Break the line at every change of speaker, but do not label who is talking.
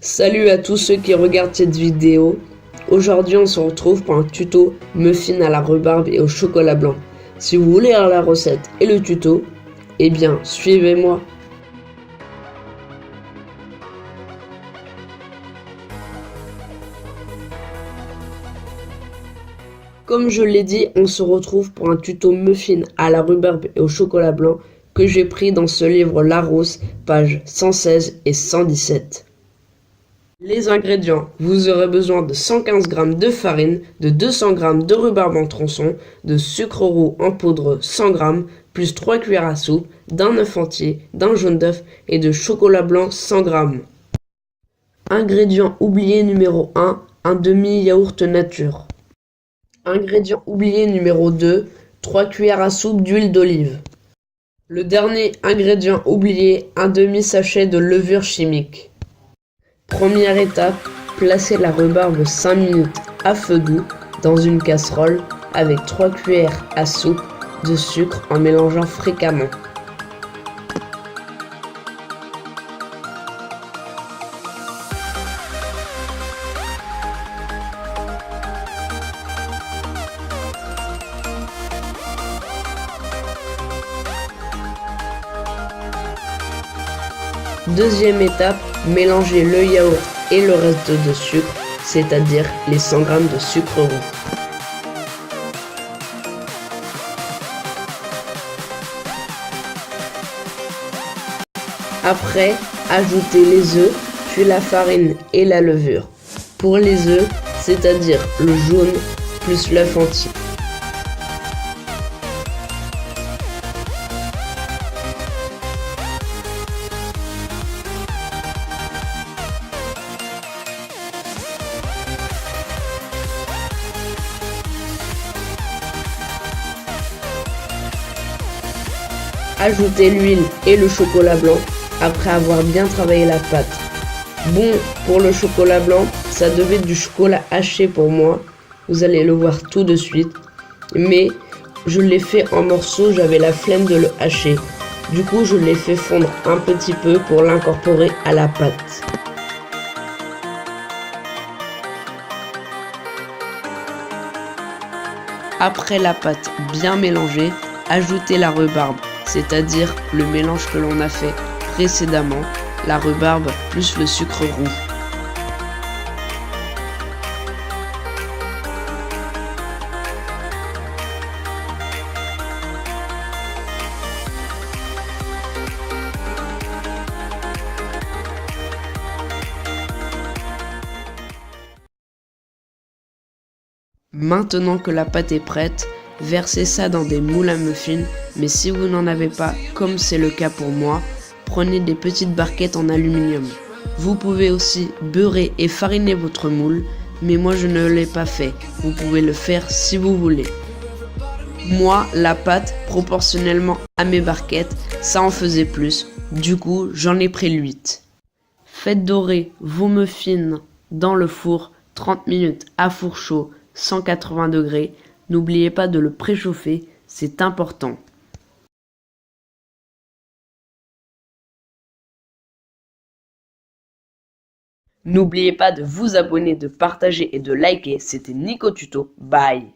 Salut à tous ceux qui regardent cette vidéo. Aujourd'hui on se retrouve pour un tuto muffin à la rhubarbe et au chocolat blanc. Si vous voulez lire la recette et le tuto, eh bien suivez-moi. Comme je l'ai dit, on se retrouve pour un tuto muffin à la rhubarbe et au chocolat blanc que j'ai pris dans ce livre Larousse, pages 116 et 117. Les ingrédients, vous aurez besoin de 115 g de farine, de 200 g de rhubarbe en tronçons, de sucre roux en poudre 100 g, plus 3 cuillères à soupe, d'un œuf entier, d'un jaune d'œuf et de chocolat blanc 100 g. Ingrédient oublié numéro 1, un demi-yaourt nature. Ingrédient oublié numéro 2, 3 cuillères à soupe d'huile d'olive. Le dernier ingrédient oublié, un demi-sachet de levure chimique. Première étape, placez la rhubarbe 5 minutes à feu doux dans une casserole avec 3 cuillères à soupe de sucre en mélangeant fréquemment. Deuxième étape, mélangez le yaourt et le reste de sucre, c'est-à-dire les 100 g de sucre roux. Après, ajoutez les œufs, puis la farine et la levure. Pour les œufs, c'est-à-dire le jaune plus l'œuf entier. Ajoutez l'huile et le chocolat blanc après avoir bien travaillé la pâte. Bon, pour le chocolat blanc, ça devait être du chocolat haché pour moi. Vous allez le voir tout de suite. Mais je l'ai fait en morceaux, j'avais la flemme de le hacher. Du coup, je l'ai fait fondre un petit peu pour l'incorporer à la pâte. Après la pâte bien mélangée, ajoutez la rhubarbe, c'est-à-dire le mélange que l'on a fait précédemment, la rhubarbe plus le sucre roux. Maintenant que la pâte est prête, versez ça dans des moules à muffins, mais si vous n'en avez pas, comme c'est le cas pour moi, prenez des petites barquettes en aluminium. Vous pouvez aussi beurrer et fariner votre moule, mais moi je ne l'ai pas fait. Vous pouvez le faire si vous voulez. Moi, la pâte, proportionnellement à mes barquettes, ça en faisait plus. Du coup, j'en ai pris 8. Faites dorer vos muffins dans le four 30 minutes à four chaud, 180 degrés. N'oubliez pas de le préchauffer, c'est important. N'oubliez pas de vous abonner, de partager et de liker. C'était Nico Tuto. Bye!